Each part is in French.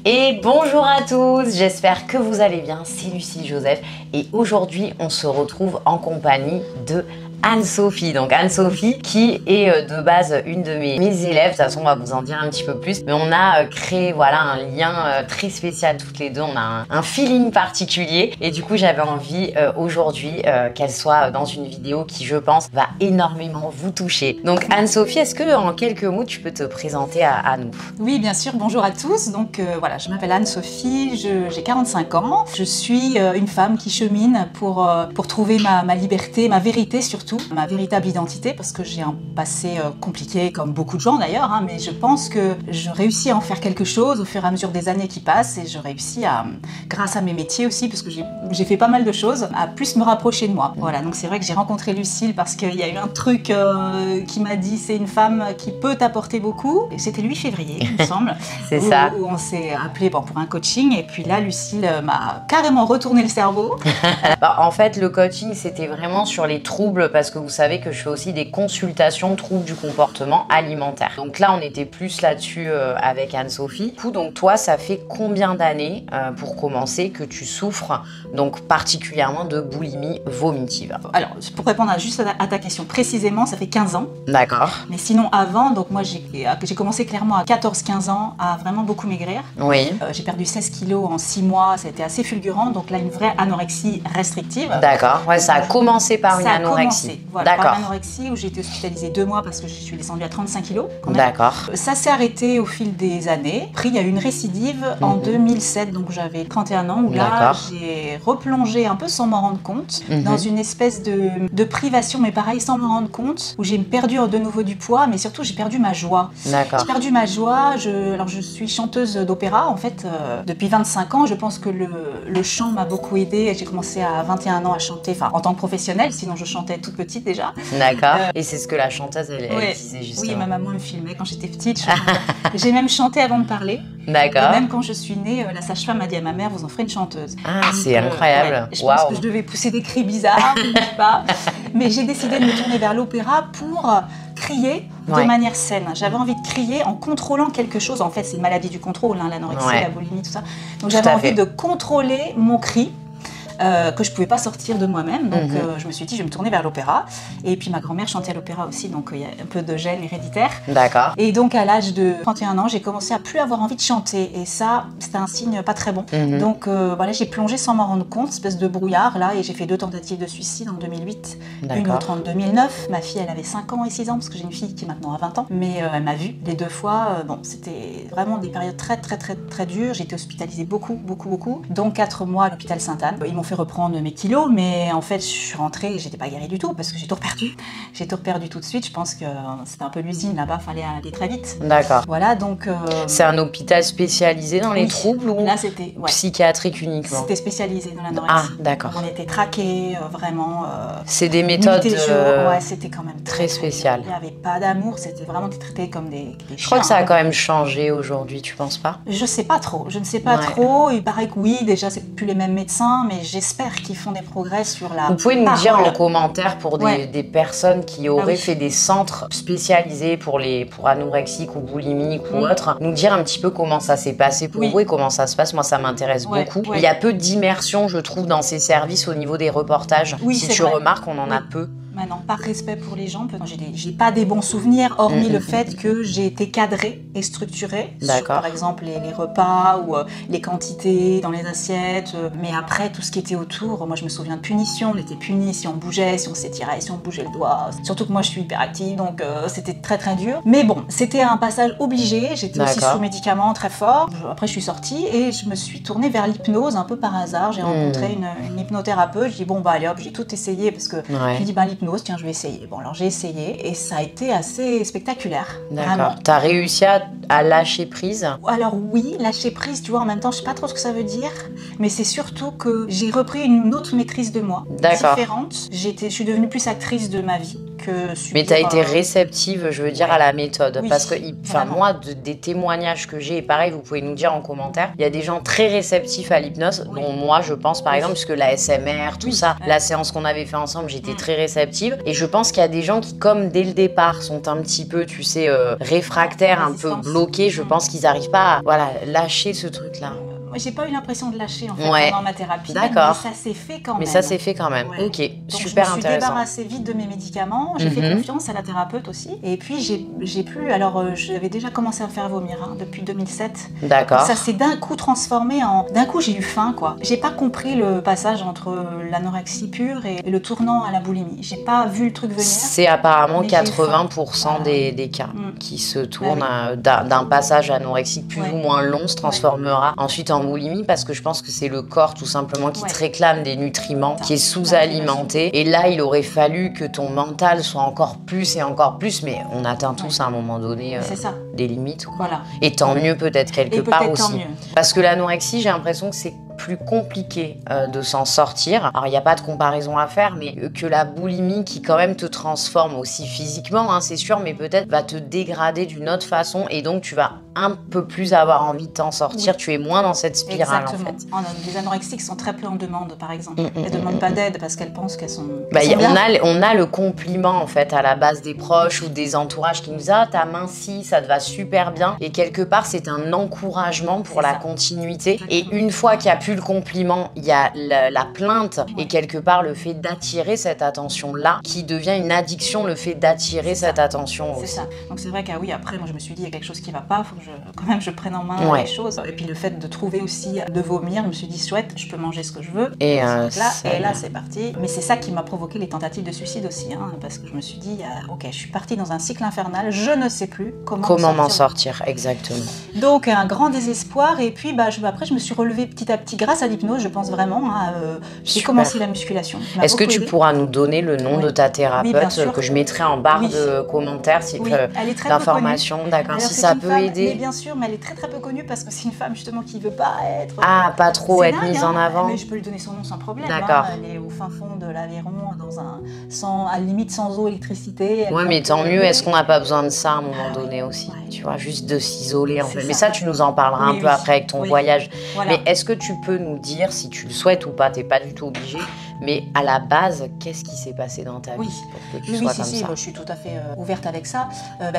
Et bonjour à tous, j'espère que vous allez bien, c'est Lucie Joseph et aujourd'hui on se retrouve en compagnie de Anne-Sophie. Donc Anne-Sophie qui est de base une de mes élèves, de toute façon on va vous en dire un petit peu plus, mais on a créé voilà un lien très spécial toutes les deux, on a un feeling particulier et du coup j'avais envie aujourd'hui qu'elle soit dans une vidéo qui je pense va énormément vous toucher. Donc Anne-Sophie, est-ce que en quelques mots tu peux te présenter à nous? Oui bien sûr, bonjour à tous, donc voilà, je m'appelle Anne-Sophie, j'ai 45 ans, je suis une femme qui chemine pour trouver ma liberté, ma vérité surtout, ma véritable identité, parce que j'ai un passé compliqué comme beaucoup de gens d'ailleurs, hein, mais je pense que je réussis à en faire quelque chose au fur et à mesure des années qui passent et je réussis à, grâce à mes métiers aussi, parce que j'ai fait pas mal de choses, à plus me rapprocher de moi. Voilà, donc c'est vrai que j'ai rencontré Lucille parce qu'il y a eu un truc qui m'a dit c'est une femme qui peut t'apporter beaucoup, et c'était le 8 février il me semble. C'est ça. Où on s'est appelé pour un coaching et puis là Lucille m'a carrément retourné le cerveau. En fait le coaching c'était vraiment sur les troubles, parce que vous savez que je fais aussi des consultations de troubles du comportement alimentaire. Donc là on était plus là-dessus avec Anne-Sophie. Donc toi ça fait combien d'années pour commencer que tu souffres donc particulièrement de boulimie vomitive? Alors pour répondre juste à ta question précisément, ça fait 15 ans. D'accord. Mais sinon avant, donc moi j'ai commencé clairement à 14-15 ans à vraiment beaucoup maigrir. Oui. J'ai perdu 16 kilos en 6 mois, ça a été assez fulgurant, donc là une vraie anorexie restrictive. D'accord, ouais, ça a commencé par une anorexie. Voilà, par une anorexie où j'ai été hospitalisée 2 mois parce que je suis descendue à 35 kilos. D'accord. Ça s'est arrêté au fil des années. Après il y a eu une récidive en 2007, donc j'avais 31 ans, où là j'ai replongé un peu sans m'en rendre compte, dans une espèce de privation, mais pareil sans m'en rendre compte, où j'ai perdu de nouveau du poids, mais surtout j'ai perdu ma joie. D'accord. J'ai perdu ma joie, alors je suis chanteuse d'opéra en fait, depuis 25 ans, je pense que le chant m'a beaucoup aidée, j'ai commencé à 21 ans à chanter, enfin en tant que professionnelle, sinon je chantais toute petite déjà. D'accord, et c'est ce que la chanteuse elle disait justement. Oui, ma maman me filmait quand j'étais petite, j'ai même chanté avant de parler. D'accord. Même quand je suis née, la sage-femme a dit à ma mère, vous en ferez une chanteuse. Ah, c'est incroyable. Ouais, je pense que je devais pousser des cris bizarres, je ne sais pas. Mais j'ai décidé de me tourner vers l'opéra pour crier de manière saine. J'avais envie de crier en contrôlant quelque chose. En fait, c'est une maladie du contrôle, hein, l'anorexie, la boulimie, tout ça. Donc j'avais envie de contrôler mon cri. Que je pouvais pas sortir de moi-même, donc je me suis dit je vais me tourner vers l'opéra, et puis ma grand-mère chantait à l'opéra aussi, donc il y a un peu de gène héréditaire. D'accord. Et donc à l'âge de 31 ans j'ai commencé à plus avoir envie de chanter, et ça c'était un signe pas très bon. Donc voilà, j'ai plongé sans m'en rendre compte, espèce de brouillard là, et j'ai fait 2 tentatives de suicide en 2008, une autre en 2009. Ma fille elle avait 5 ans et 6 ans, parce que j'ai une fille qui est maintenant à 20 ans, mais elle m'a vue les 2 fois. Bon, c'était vraiment des périodes très dures, j'ai été hospitalisée beaucoup, donc 4 mois à l'hôpital Sainte-Anne. Ils m'ont fait reprendre mes kilos, mais en fait je suis rentrée et j'étais pas guérie du tout parce que j'ai tout reperdu. J'ai tout reperdu tout de suite. Je pense que c'était un peu l'usine là-bas, fallait aller très vite. D'accord. Voilà, donc c'est un hôpital spécialisé dans les troubles ou là c'était psychiatrique uniquement? C'était spécialisé dans l'anorexie. Ah, d'accord. On était traqués vraiment. C'est des méthodes ouais, c'était quand même très spéciales. Il n'y avait pas d'amour, c'était vraiment traité comme des chiens. Je crois que ça a quand même changé aujourd'hui, tu penses pas? Je sais pas trop, je ne sais pas trop. Il paraît que oui, déjà c'est plus les mêmes médecins, mais j'espère qu'ils font des progrès sur la Vous pouvez nous dire en commentaire pour des personnes qui auraient fait des centres spécialisés pour anorexiques ou boulimiques ou autres, nous dire un petit peu comment ça s'est passé pour vous et comment ça se passe. Moi ça m'intéresse beaucoup. Il y a peu d'immersion je trouve dans ces services au niveau des reportages. Si tu remarques, on en a peu. Maintenant, par respect pour les gens, j'ai pas des bons souvenirs, hormis le fait que j'ai été cadrée et structurée sur, par exemple, les repas ou les quantités dans les assiettes. Mais après, tout ce qui était autour, moi je me souviens de punitions, on était punis si on bougeait, si on s'étirait, si on bougeait le doigt. Surtout que moi je suis hyperactive, donc c'était très dur. Mais bon, c'était un passage obligé, j'étais aussi sous médicaments très forts. Après je suis sortie et je me suis tournée vers l'hypnose un peu par hasard. J'ai rencontré une hypnothérapeute, je dis bon bah allez hop, j'ai tout essayé parce que je me dis bah l'hypnose, tiens je vais essayer. Bon alors j'ai essayé et ça a été assez spectaculaire. D'accord. T'as réussi à lâcher prise? Alors oui, lâcher prise, tu vois, en même temps je sais pas trop ce que ça veut dire, mais c'est surtout que j'ai repris une autre maîtrise de moi, différente. Je suis devenue plus actrice de ma vie que subir... Mais tu as été réceptive, je veux dire, à la méthode. Oui, parce que, moi, des témoignages que j'ai, et pareil, vous pouvez nous dire en commentaire, il y a des gens très réceptifs à l'hypnose, dont moi, je pense, par exemple, puisque la SMR, tout ça, la séance qu'on avait fait ensemble, j'étais très réceptive. Et je pense qu'il y a des gens qui, comme dès le départ, sont un petit peu, tu sais, réfractaires, un peu bloqués. Je pense qu'ils n'arrivent pas à, voilà, lâcher ce truc-là. J'ai pas eu l'impression de lâcher en fait pendant ma thérapie. D'accord. Mais ça s'est fait quand même. Mais ça s'est fait quand même. Ok, donc, super intéressant. Je me suis débarrassée vite de mes médicaments. J'ai fait confiance à la thérapeute aussi. Et puis j'ai pu. Alors j'avais déjà commencé à me faire vomir depuis 2007. D'accord. Ça s'est d'un coup transformé en. D'un coup j'ai eu faim quoi. J'ai pas compris le passage entre l'anorexie pure et le tournant à la boulimie. J'ai pas vu le truc venir. C'est apparemment 80% des cas qui se tournent d'un passage anorexique plus ou moins long se transformera ensuite en boulimie, parce que je pense que c'est le corps tout simplement qui te réclame des nutriments, qui est sous-alimenté. Et là, il aurait fallu que ton mental soit encore plus et encore plus, mais on atteint tous à un moment donné des limites. Voilà. Et tant mieux peut-être quelque part aussi. Parce que l'anorexie, j'ai l'impression que c'est plus compliqué de s'en sortir. Alors il n'y a pas de comparaison à faire, mais que la boulimie qui quand même te transforme aussi physiquement, hein, c'est sûr, mais peut-être va te dégrader d'une autre façon et donc tu vas un peu plus avoir envie de t'en sortir, tu es moins dans cette spirale. Exactement. En fait. Les anorexiques sont très peu en demande par exemple. Elles ne demandent pas d'aide parce qu'elles pensent qu'elles sont... on a le compliment en fait à la base des proches ou des entourages qui nous disent « Ah, t'as minci, ça te va super bien » et quelque part c'est un encouragement pour la continuité. Exactement. Et une fois qu'il y a plus le compliment, il y a la plainte et quelque part le fait d'attirer cette attention-là qui devient une addiction, le fait d'attirer cette attention aussi. C'est ça. Donc c'est vrai qu'après moi je me suis dit il y a quelque chose qui va pas, faut que quand même je prenne en main les choses. Et puis le fait de trouver aussi, de vomir, je me suis dit chouette, je peux manger ce que je veux. Et là c'est parti. Mais c'est ça qui m'a provoqué les tentatives de suicide aussi, hein, parce que je me suis dit ok, je suis partie dans un cycle infernal, je ne sais plus comment m'en sortir. Exactement. Donc un grand désespoir et puis après je me suis relevée petit à petit grâce à l'hypnose, je pense vraiment. J'ai commencé la musculation. Est-ce que tu pourras nous donner le nom de ta thérapeute que je mettrai en barre de commentaires d'informations, d'accord, si ça peut aider. Mais bien sûr, mais elle est très très peu connue parce que c'est une femme justement qui veut pas être... pas trop être mise en avant. Mais je peux lui donner son nom sans problème. D'accord. Elle est au fin fond de l'Aveyron, à la limite sans eau, électricité. Ouais, mais tant mieux, est-ce qu'on n'a pas besoin de ça à un moment donné aussi, tu vois, juste de s'isoler en fait. Mais ça, tu nous en parleras un peu après avec ton voyage. Voilà. Mais est-ce que tu peux nous dire, si tu le souhaites ou pas, t'es pas du tout obligé, mais à la base, qu'est-ce qui s'est passé dans ta vie pour que tu sois comme ça? Je suis tout à fait ouverte avec ça.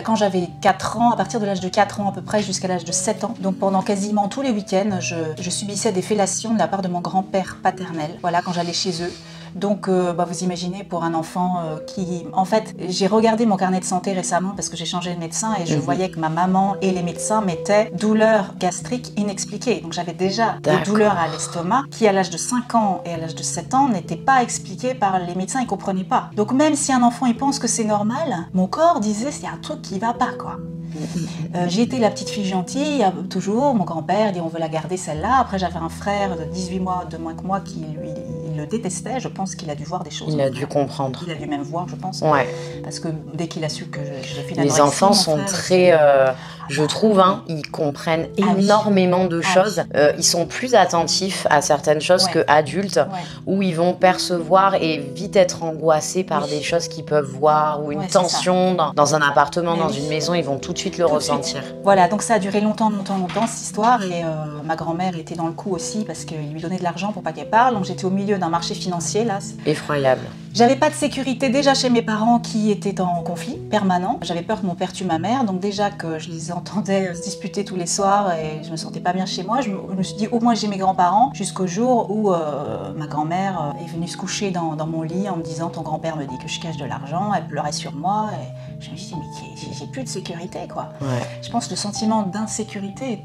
Quand j'avais 4 ans, à partir de l'âge de 4 ans à peu près jusqu'à l'âge de 7 ans, donc pendant quasiment tous les week-ends, je subissais des fellations de la part de mon grand-père paternel, voilà, quand j'allais chez eux. Donc, vous imaginez, pour un enfant qui... En fait, j'ai regardé mon carnet de santé récemment parce que j'ai changé de médecin et je voyais que ma maman et les médecins mettaient douleurs gastriques inexpliquées. Donc, j'avais déjà des douleurs à l'estomac qui, à l'âge de 5 ans et à l'âge de 7 ans, n'étaient pas expliquées par les médecins, ils ne comprenaient pas. Donc, même si un enfant, il pense que c'est normal, mon corps disait, c'est un truc qui va pas, quoi. J'ai été la petite fille gentille, toujours. Mon grand-père dit, on veut la garder celle-là. Après, j'avais un frère de 18 mois, de moins que moi, qui, lui, il le détestait. Je pense qu'il a dû voir des choses. Il a dû comprendre. Il a dû même voir, je pense. Ouais. Parce que dès qu'il a su que j'ai fait la Les enfants sont très... je trouve, ils comprennent énormément de choses. Ils sont plus attentifs à certaines choses qu'adultes, où ils vont percevoir et vite être angoissés par des choses qu'ils peuvent voir, ou une tension dans un appartement, dans une maison, ils vont tout de suite le ressentir. Voilà, donc ça a duré longtemps cette histoire, et ma grand-mère était dans le coup aussi, parce qu'il lui donnait de l'argent pour pas qu'elle parle, donc j'étais au milieu d'un marché financier, là. Effroyable. J'avais pas de sécurité déjà chez mes parents qui étaient en conflit permanent. J'avais peur que mon père tue ma mère, donc déjà que je les entendais se disputer tous les soirs et je me sentais pas bien chez moi, je me suis dit au moins j'ai mes grands-parents, jusqu'au jour où ma grand-mère est venue se coucher dans mon lit en me disant ton grand-père me dit que je cache de l'argent, elle pleurait sur moi et je me suis dit mais j'ai plus de sécurité quoi. Ouais. Je pense que le sentiment d'insécurité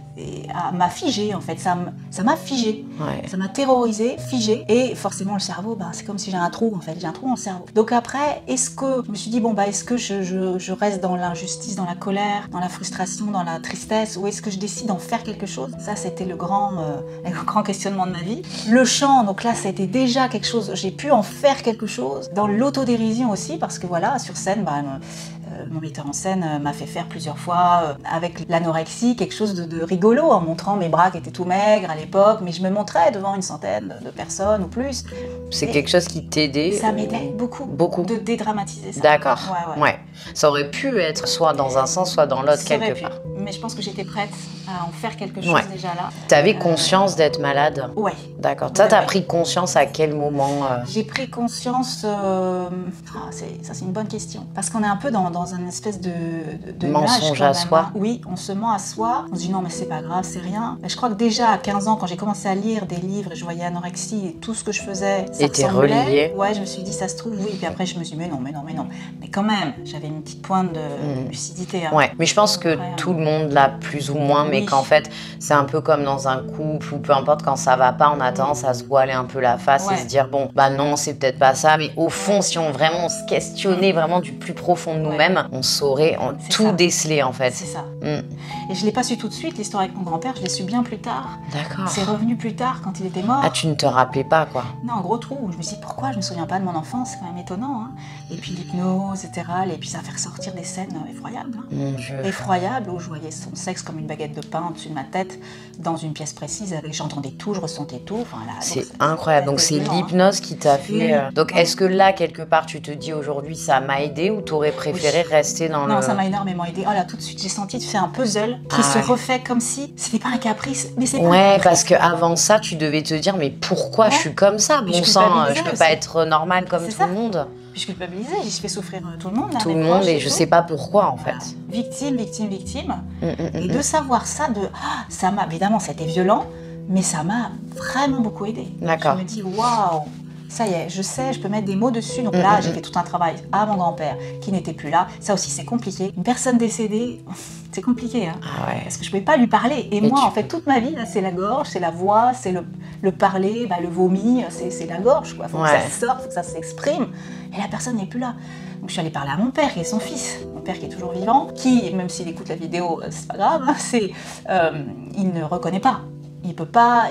m'a figé en fait, ça m'a figé, ça m'a terrorisé, figé et forcément le cerveau, c'est comme si j'ai un trou en fait, j'ai un trou dans le cerveau. Donc après, est-ce que je me suis dit est-ce que je reste dans l'injustice, dans la colère, dans la frustration, dans la tristesse, ou est-ce que je décide d'en faire quelque chose? Ça c'était le grand questionnement de ma vie. Le chant, donc là ça a été déjà quelque chose, j'ai pu en faire quelque chose, dans l'autodérision aussi, parce que voilà, sur scène, mon metteur en scène m'a fait faire plusieurs fois avec l'anorexie quelque chose de rigolo en montrant mes bras qui étaient tout maigres à l'époque, mais je me montrais devant une centaine de personnes ou plus. C'est quelque chose qui t'aidait? Ça m'aidait beaucoup de dédramatiser ça. D'accord. Ouais. Ça aurait pu être soit dans un sens, soit dans l'autre quelque part. Mais je pense que j'étais prête à en faire quelque chose déjà là. Tu avais conscience d'être malade? Ouais. D'accord. Ça, t'as pris conscience à quel moment? J'ai pris conscience... ça, c'est une bonne question. Parce qu'on est un peu dans une espèce de mensonge à soi. Oui, on se ment à soi. On se dit non, mais c'est pas grave, c'est rien. Mais je crois que déjà à 15 ans, quand j'ai commencé à lire des livres, je voyais anorexie et tout ce que je faisais, ça était relié. Ouais, je me suis dit, ça se trouve, oui. Puis après, je me suis dit, mais non. Mais quand même, j'avais une petite pointe de lucidité. Hein. Ouais, mais je pense que tout le monde l'a plus ou moins, mais qu'en fait, c'est un peu comme dans un couple ou peu importe, quand ça va pas, on a tendance à se voiler un peu la face et se dire, bon, bah non, c'est peut-être pas ça, mais au fond, si on vraiment se questionnait vraiment du plus profond de nous-mêmes, on saurait tout déceler en fait. C'est ça. Et je l'ai pas su tout de suite, l'histoire avec mon grand-père, je l'ai su bien plus tard. D'accord. C'est revenu plus tard, quand il était mort. Ah, tu ne te rappelais pas, quoi? Non, un gros trou. Je me suis dit, pourquoi je me souviens pas de mon enfance? C'est quand même étonnant. Hein. Et puis l'hypnose, etc. Et puis ça fait ressortir des scènes effroyables. Hein. Effroyables, où je voyais son sexe comme une baguette de pain au-dessus de ma tête, dans une pièce précise, avec j'entendais tout, je ressentais tout. Enfin, là, c'est incroyable. Donc c'est l'hypnose qui t'a fait... Donc est-ce que là, quelque part, tu te dis aujourd'hui, ça m'a aidé ou t'aurais préféré rester dans le... Non, ça m'a énormément aidé. Oh là, tout de suite, j'ai senti de faire un puzzle qui se refait comme si c'était pas un caprice, mais c'est pas un caprice. Parce qu'avant ça, tu devais te dire, mais pourquoi je suis comme ça? Bon sang, je peux pas être normale comme tout le monde. Puis je culpabilisais, je fais souffrir tout le monde. Là, tout le monde, et je sais pas pourquoi en fait. Victime. Et de savoir ça, ça m'a, évidemment, c'était violent, mais ça m'a vraiment beaucoup aidé. D'accord. Je me dis, waouh, ça y est, je sais, je peux mettre des mots dessus. Donc là, j'ai fait tout un travail à mon grand-père qui n'était plus là. Ça aussi, c'est compliqué. Une personne décédée, c'est compliqué. Hein, parce que je ne pouvais pas lui parler. Et moi, en fait, toute ma vie, là, c'est la gorge, c'est la voix, c'est le parler, le vomi, c'est la gorge. Il faut que ça sorte, il faut que ça s'exprime. Et la personne n'est plus là. Donc je suis allée parler à mon père, qui est son fils. Mon père qui est toujours vivant, qui, même s'il écoute la vidéo, c'est pas grave, il ne reconnaît pas. Il peut pas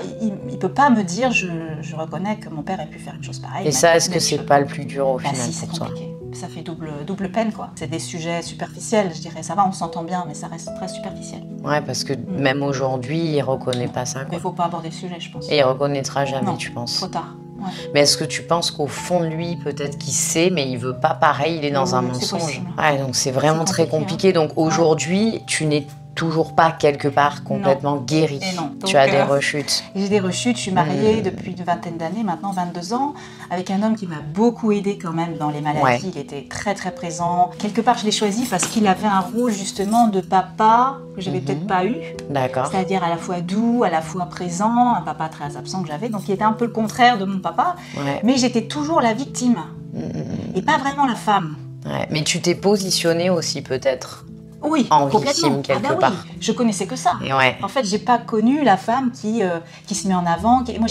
me dire je reconnais que mon père ait pu faire une chose pareille. Et ça, est-ce que c'est pas le plus dur au final si, c'est compliqué. Ça fait double peine, quoi. C'est des sujets superficiels, je dirais. Ça va, on s'entend bien, mais ça reste très superficiel. Ouais, parce que même aujourd'hui, il reconnaît pas ça, quoi. Mais il faut pas aborder le sujet, je pense. Et il reconnaîtra jamais, tu penses? Trop tard. Ouais. Mais est-ce que tu penses qu'au fond de lui, peut-être qu'il sait, mais il veut pas pareil, il est dans un mensonge? Ouais, donc c'est vraiment très compliqué. Donc aujourd'hui, tu n'es toujours pas quelque part complètement guérie. Tu as des rechutes. J'ai des rechutes, je suis mariée depuis une vingtaine d'années, maintenant 22 ans, avec un homme qui m'a beaucoup aidée quand même dans les maladies. Il était très très présent. Quelque part, je l'ai choisi parce qu'il avait un rôle justement de papa que j'avais peut-être pas eu. D'accord. C'est-à-dire à la fois doux, à la fois présent, un papa très absent que j'avais, donc il était un peu le contraire de mon papa. Mais j'étais toujours la victime et pas vraiment la femme. Mais tu t'es positionnée aussi peut-être. Oui, en victime quelque part. Oui. Je connaissais que ça. Et En fait, j'ai pas connu la femme qui se met en avant. Moi,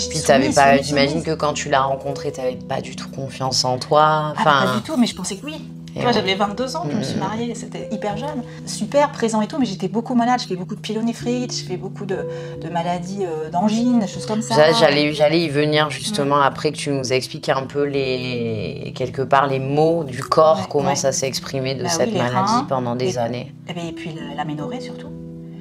j'imagine que quand tu l'as rencontrée, t'avais pas du tout confiance en toi. Pas du tout, mais je pensais que oui. Moi, j'avais 22 ans, je me suis mariée, c'était hyper jeune, super présent et tout, mais j'étais beaucoup malade, je fais beaucoup de pyélonéphrite, je fais beaucoup de maladies d'angine, des choses comme ça. J'allais y venir justement après que tu nous expliques un peu quelque part les mots du corps, comment ça s'est exprimé de cette maladie pendant des années. Et puis l'aménorrhée surtout.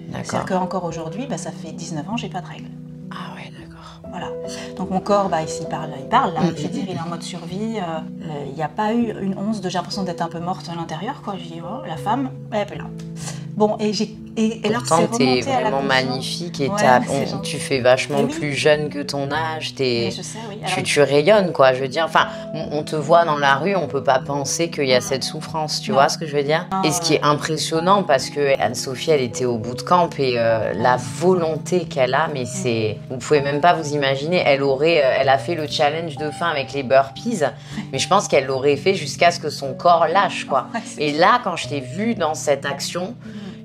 D'accord. C'est-à-dire qu'encore aujourd'hui, ça fait 19 ans, j'ai pas de règles. Ah ouais, d'accord. Voilà. Donc mon corps, il parle là. Je veux dire, il est en mode survie. Il n'y a pas eu une once de j'ai l'impression d'être un peu morte à l'intérieur, quoi. Je dis, oh, la femme, elle est plus là. Bon, pourtant, t'es vraiment magnifique et tu fais vachement plus jeune que ton âge. Je sais, oui. Tu rayonnes, quoi. Je veux dire, on te voit dans la rue, on peut pas penser qu'il y a cette souffrance. Tu vois ce que je veux dire? Et ce qui est impressionnant, parce que Anne-Sophie, elle était au bootcamp et la volonté qu'elle a, mais vous pouvez même pas vous imaginer. Elle a fait le challenge de fin avec les burpees, mais je pense qu'elle l'aurait fait jusqu'à ce que son corps lâche, quoi. Et là, quand je t'ai vue dans cette action,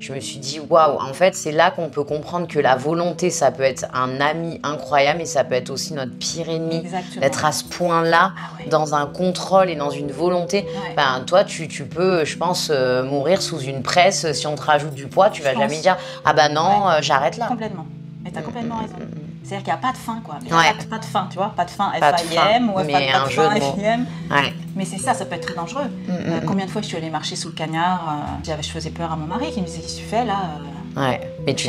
je me suis dit, waouh, en fait, c'est là qu'on peut comprendre que la volonté, ça peut être un ami incroyable, mais ça peut être aussi notre pire ennemi. Exactement. D'être à ce point-là, dans un contrôle et dans une volonté. Toi, tu peux, je pense, mourir sous une presse. Si on te rajoute du poids, tu vas jamais dire, ah bah non, j'arrête là. Complètement. Mais t'as complètement raison. C'est-à-dire qu'il n'y a pas de fin, quoi. Pas de fin, tu vois. Pas de fin F-A-I-M ou mais un jeu de mots. Mais c'est ça, ça peut être très dangereux. Combien de fois je suis allée marcher sous le cagnard, je faisais peur à mon mari qui me disait qu'est-ce que tu fais là Ouais, mais je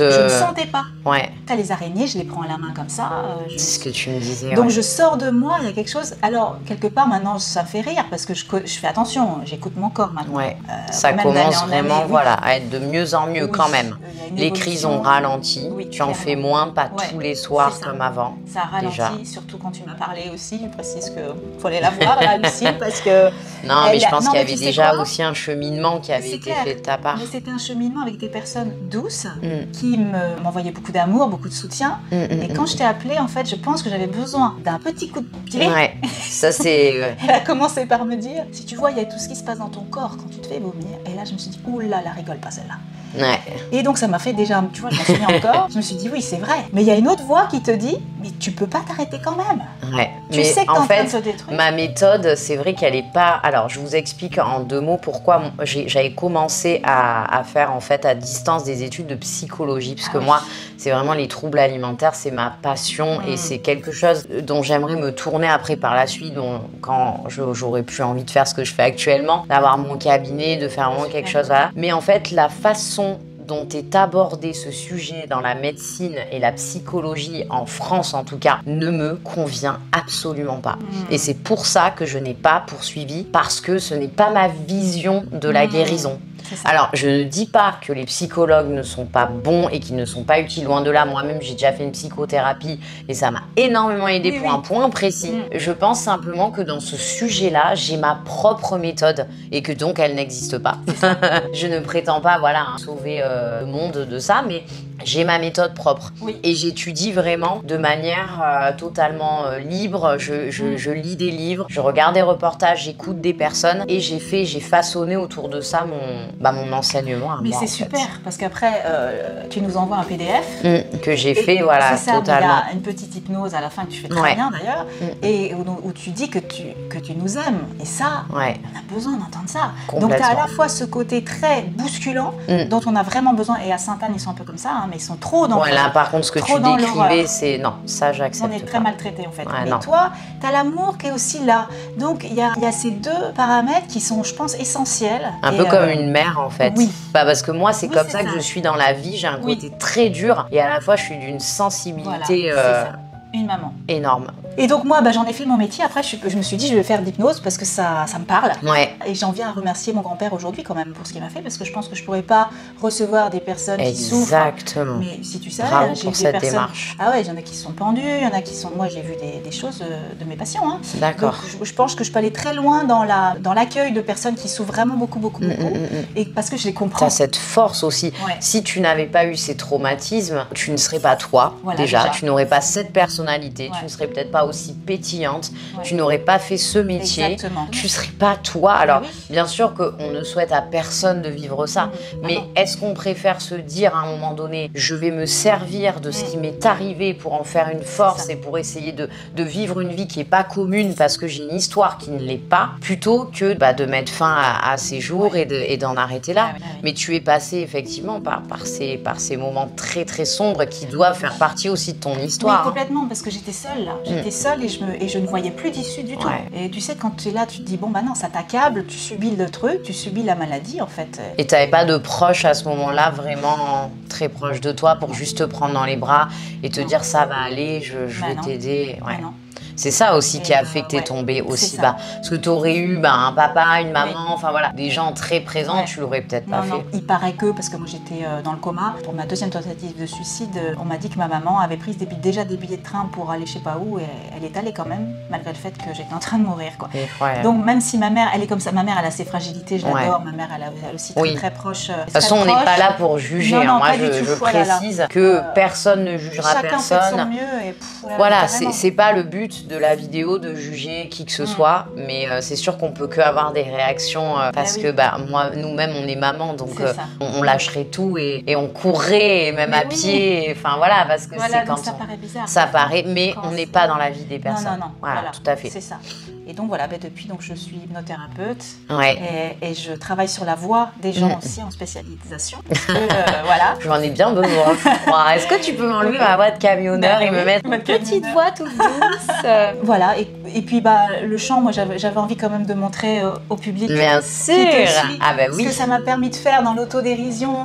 ne sentais pas. Ouais. Les araignées, je les prends à la main comme ça. C'est ce que tu me disais. Donc je sors de moi, il y a quelque chose. Alors, quelque part, maintenant, ça me fait rire parce que je fais attention, j'écoute mon corps maintenant. Ouais. Ça commence vraiment à être de mieux en mieux quand même. Les crises ont ralenti. Tu en fais moins, pas tous les soirs comme avant. Ça a ralenti, surtout quand tu m'as parlé aussi. Je précise qu'il faut aller la voir, là, Lucille, parce que. Non, mais je pense qu'il y avait déjà aussi un cheminement qui avait été fait de ta part. Mais c'était un cheminement avec des personnes douces qui m'envoyaient beaucoup d'amour, beaucoup de soutien. Et quand je t'ai appelée, en fait, je pense que j'avais besoin d'un petit coup de pied. Ouais, ça c'est. Elle a commencé par me dire, si tu vois, il y a tout ce qui se passe dans ton corps quand tu te fais vomir. Et là, je me suis dit, oula, la rigole pas celle-là. Ouais. Et donc ça m'a fait déjà, tu vois, je m'en souviens encore. Je me suis dit oui, c'est vrai. Mais il y a une autre voix qui te dit, mais tu peux pas t'arrêter quand même. Ouais. Tu sais que t'es en train de se détruire. Ma méthode, c'est vrai qu'elle est pas. Alors, je vous explique en 2 mots pourquoi j'avais commencé à faire en fait à distance des études de psychologie, parce que moi, c'est vraiment les troubles alimentaires, c'est ma passion et c'est quelque chose dont j'aimerais me tourner après par la suite, quand j'aurais plus envie de faire ce que je fais actuellement, d'avoir mon cabinet, de faire vraiment quelque chose, voilà. Mais en fait, la façon dont est abordé ce sujet dans la médecine et la psychologie, en France en tout cas, ne me convient absolument pas. Et c'est pour ça que je n'ai pas poursuivi, parce que ce n'est pas ma vision de la guérison. Alors, je ne dis pas que les psychologues ne sont pas bons et qu'ils ne sont pas utiles, loin de là. Moi-même, j'ai déjà fait une psychothérapie et ça m'a énormément aidé pour un point précis. Je pense simplement que dans ce sujet-là, j'ai ma propre méthode et que donc elle n'existe pas. Je ne prétends pas, sauver le monde de ça, mais j'ai ma méthode propre. Et j'étudie vraiment de manière totalement libre. Je lis des livres, je regarde des reportages, j'écoute des personnes et j'ai façonné autour de ça mon enseignement à moi. Mais c'est super, parce qu'après, tu nous envoies un PDF. Que j'ai fait, totalement. Il y a une petite hypnose à la fin que tu fais très bien d'ailleurs, et où tu dis que tu nous aimes. Et ça, on a besoin d'entendre ça. Donc tu as à la fois ce côté très bousculant, dont on a vraiment besoin, et à Sainte-Anne, ils sont un peu comme ça, mais ils sont trop dans là, par contre, ce que tu décrivais, c'est... Non, ça, j'accepte pas. On est très maltraités, en fait. Mais toi, tu as l'amour qui est aussi là. Donc, il y a ces 2 paramètres qui sont, je pense, essentiels. Un peu comme une mère, en fait. Oui. Parce que moi, c'est comme ça que je suis dans la vie. J'ai un côté très dur et à la fois, je suis d'une sensibilité une maman énorme. Et donc moi, j'en ai fait mon métier. Après, je me suis dit, je vais faire de l'hypnose parce que ça me parle. Et j'en viens à remercier mon grand-père aujourd'hui quand même pour ce qu'il m'a fait, parce que je pense que je pourrais pas recevoir des personnes qui souffrent. Exactement. Mais si tu savais, j'ai vu des personnes. Démarche. Ah ouais, il y en a qui sont pendus, il y en a qui sont. Moi, j'ai vu des choses de mes patients. Hein. D'accord. Donc, je pense que je peux aller très loin dans l'accueil de personnes qui souffrent vraiment beaucoup. Et parce que je les comprends. Tu as cette force aussi. Si tu n'avais pas eu ces traumatismes, tu ne serais pas toi. Déjà, tu n'aurais pas cette personnalité. Tu ne serais peut-être pas aussi pétillante, tu n'aurais pas fait ce métier, tu serais pas toi. Alors, bien sûr qu'on ne souhaite à personne de vivre ça, mais est-ce qu'on préfère se dire à un moment donné, je vais me servir de ce qui m'est arrivé pour en faire une force et pour essayer de vivre une vie qui n'est pas commune parce que j'ai une histoire qui ne l'est pas, plutôt que de mettre fin à ces jours et d'en arrêter là. Mais tu es passé effectivement par ces moments très très sombres qui doivent faire partie aussi de ton histoire. Oui, complètement, parce que j'étais seule là. J'étais seule et je ne voyais plus d'issue du tout. Et tu sais, quand tu es là, tu te dis, bon, non, ça t'accable, tu subis le truc, tu subis la maladie, en fait. Et tu n'avais pas de proches à ce moment-là, vraiment très proches de toi, pour juste te prendre dans les bras et te dire, ça va aller, je vais t'aider. C'est ça aussi qui a fait que t'es tombée aussi bas. Parce que t'aurais eu un papa, une maman, des gens très présents, tu l'aurais peut-être pas fait. Non, il paraît que, parce que moi j'étais dans le coma, pour ma 2e tentative de suicide, on m'a dit que ma maman avait pris déjà des billets de train pour aller je sais pas où, et elle est allée quand même, malgré le fait que j'étais en train de mourir. Donc même si ma mère, elle est comme ça, ma mère elle a ses fragilités, je l'adore, ma mère elle est aussi très proche. De toute façon, on n'est pas là pour juger, moi je précise que personne ne jugera personne. Chacun fait de son mieux et voilà, c'est pas le but de la vidéo de juger qui que ce soit, mais c'est sûr qu'on peut que avoir des réactions parce que nous-mêmes on est maman, donc on lâcherait tout et on courrait même à pied, parce que c'est quand ça paraît bizarre. Ça paraît, mais on n'est pas dans la vie des personnes. Non, voilà, tout à fait. C'est ça. Et donc voilà, depuis donc, je suis hypnothérapeute et je travaille sur la voix des gens aussi en spécialisation. Voilà. J'en ai bien besoin, je crois. Est-ce que tu peux m'enlever ma voix de camionneur et me mettre une petite voix toute douce Voilà, et puis le chant, moi j'avais envie quand même de montrer au public. Bien sûr. Ce que ça m'a permis de faire dans l'autodérision